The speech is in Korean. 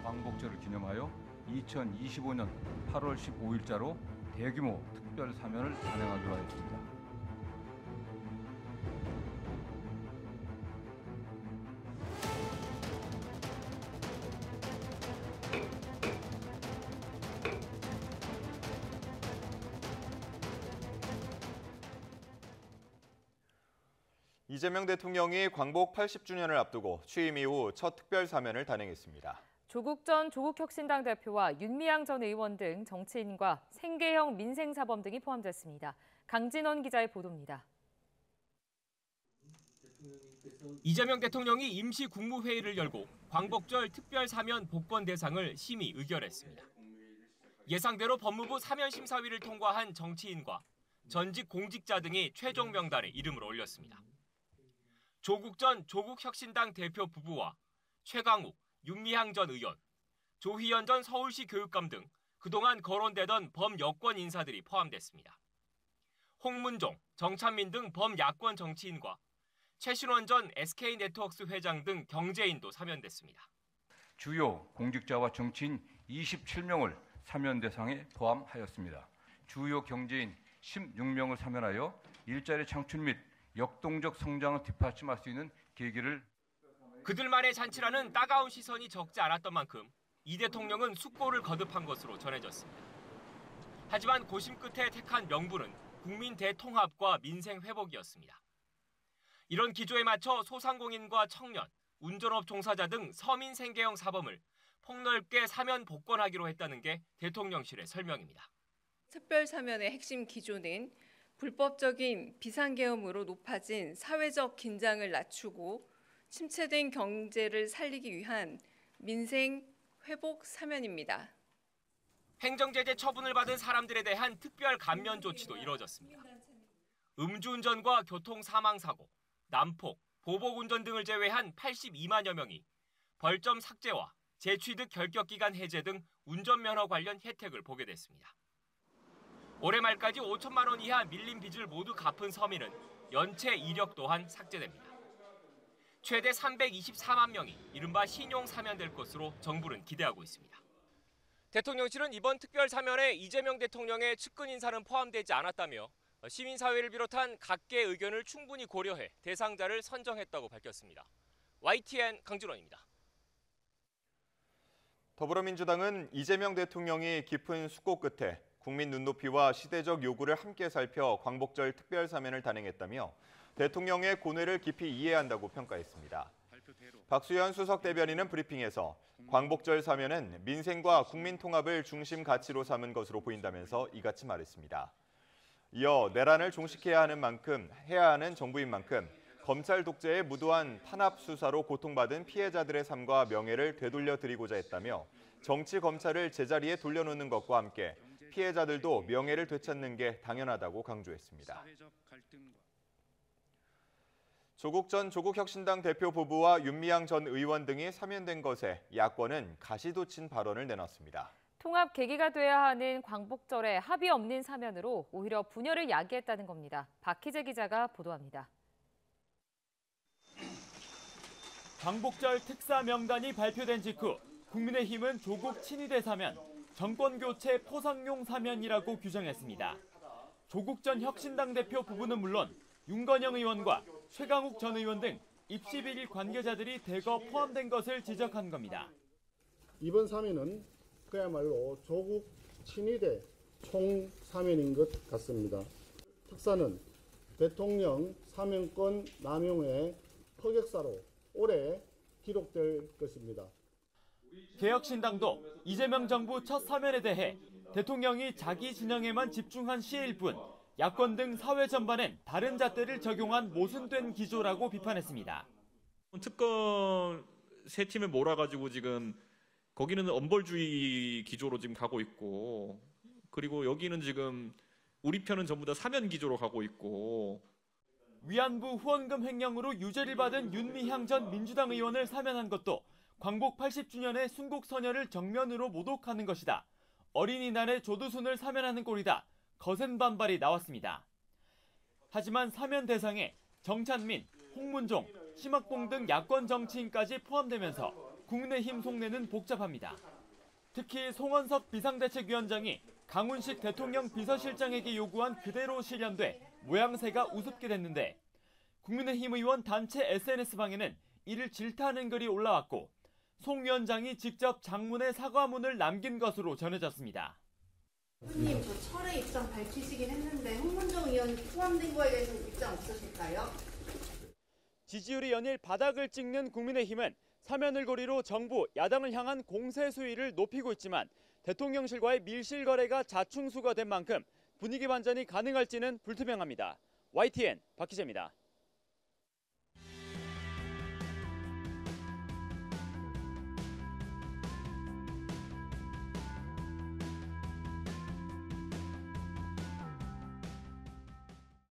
광복절을 기념하여 2025년 8월 15일자로 대규모 특별 사면을 단행하기로 하였습니다. 이재명 대통령이 광복 80주년을 앞두고 취임 이후 첫 특별 사면을 단행했습니다. 조국 전 조국혁신당 대표와 윤미향 전 의원 등 정치인과 생계형 민생사범 등이 포함됐습니다. 강진원 기자의 보도입니다. 이재명 대통령이 임시 국무회의를 열고 광복절 특별 사면 복권 대상을 심의 의결했습니다. 예상대로 법무부 사면심사위를 통과한 정치인과 전직 공직자 등이 최종 명단에 이름을 올렸습니다. 조국 전 조국혁신당 대표 부부와 최강욱, 윤미향 전 의원, 조희연 전 서울시 교육감 등 그동안 거론되던 범여권 인사들이 포함됐습니다. 홍문종, 정찬민 등 범야권 정치인과 최신원 전 SK네트워크스 회장 등 경제인도 사면됐습니다. 주요 공직자와 정치인 27명을 사면 대상에 포함하였습니다. 주요 경제인 16명을 사면하여 일자리 창출 및 역동적 성장을 뒷받침할 수 있는 계기를 그들만의 잔치라는 따가운 시선이 적지 않았던 만큼 이 대통령은 숙고를 거듭한 것으로 전해졌습니다. 하지만 고심 끝에 택한 명분은 국민 대통합과 민생 회복이었습니다. 이런 기조에 맞춰 소상공인과 청년, 운전업 종사자 등 서민 생계형 사범을 폭넓게 사면 복권하기로 했다는 게 대통령실의 설명입니다. 특별 사면의 핵심 기조는 불법적인 비상계엄으로 높아진 사회적 긴장을 낮추고 침체된 경제를 살리기 위한 민생 회복 사면입니다. 행정제재 처분을 받은 사람들에 대한 특별 감면 조치도 이뤄졌습니다. 음주운전과 교통사망사고, 난폭, 보복운전 등을 제외한 82만여 명이 벌점 삭제와 재취득 결격기간 해제 등 운전면허 관련 혜택을 보게 됐습니다. 올해 말까지 5천만 원 이하 밀린 빚을 모두 갚은 서민은 연체 이력 또한 삭제됩니다. 최대 324만 명이 이른바 신용 사면될 것으로 정부는 기대하고 있습니다. 대통령실은 이번 특별 사면에 이재명 대통령의 측근 인사는 포함되지 않았다며 시민사회를 비롯한 각계의 의견을 충분히 고려해 대상자를 선정했다고 밝혔습니다. YTN 강진원입니다. 더불어민주당은 이재명 대통령이 깊은 숙고 끝에 국민 눈높이와 시대적 요구를 함께 살펴 광복절 특별 사면을 단행했다며 대통령의 고뇌를 깊이 이해한다고 평가했습니다. 박수현 수석 대변인은 브리핑에서 광복절 사면은 민생과 국민 통합을 중심 가치로 삼은 것으로 보인다면서 이같이 말했습니다. 이어 내란을 종식해야 하는 정부인 만큼 검찰 독재에 무도한 탄압 수사로 고통받은 피해자들의 삶과 명예를 되돌려드리고자 했다며 정치 검찰을 제자리에 돌려놓는 것과 함께 피해자들도 명예를 되찾는 게 당연하다고 강조했습니다. 조국 전 조국혁신당 대표 부부와 윤미향 전 의원 등이 사면된 것에 야권은 가시돋친 발언을 내놨습니다. 통합 계기가 돼야 하는 광복절에 합의 없는 사면으로 오히려 분열을 야기했다는 겁니다. 박희재 기자가 보도합니다. 광복절 특사 명단이 발표된 직후 국민의힘은 조국 친위대 사면, 정권교체 포상용 사면이라고 규정했습니다. 조국 전 혁신당 대표 부부는 물론 윤건영 의원과 최강욱 전 의원 등 입시 비리 관계자들이 대거 포함된 것을 지적한 겁니다. 이번 사면은 그야말로 조국 친위대 총사면인 것 같습니다. 특사는 대통령 사면권 남용의 흑역사로 오래 기록될 것입니다. 개혁신당도 이재명 정부 첫 사면에 대해 대통령이 자기 진영에만 집중한 시일 뿐 야권 등 사회 전반엔 다른 잣대를 적용한 모순된 기조라고 비판했습니다. 특검 세 팀을 몰아가지고 지금 거기는 엄벌주의 기조로 지금 가고 있고, 그리고 여기는 지금 우리 편은 전부 다 사면 기조로 가고 있고. 위안부 후원금 횡령으로 유죄를 받은 윤미향 전 민주당 의원을 사면한 것도 광복 80주년의 순국선열을 정면으로 모독하는 것이다. 어린이날의 조두순을 사면하는 꼴이다. 거센 반발이 나왔습니다. 하지만 사면 대상에 정찬민, 홍문종, 심학봉 등 야권 정치인까지 포함되면서 국민의힘 속내는 복잡합니다. 특히 송원석 비상대책위원장이 강훈식 대통령 비서실장에게 요구한 그대로 실현돼 모양새가 우습게 됐는데 국민의힘 의원 단체 SNS방에는 이를 질타하는 글이 올라왔고 송 위원장이 직접 장문의 사과문을 남긴 것으로 전해졌습니다. 대표님, 저 철회 입장 밝히시긴 했는데 홍문정 의원이 포함된 거에 대해서 입장 없으실까요? 지지율이 연일 바닥을 찍는 국민의힘은 사면을 고리로 정부, 야당을 향한 공세 수위를 높이고 있지만 대통령실과의 밀실 거래가 자충수가 된 만큼 분위기 반전이 가능할지는 불투명합니다. YTN 박희재입니다.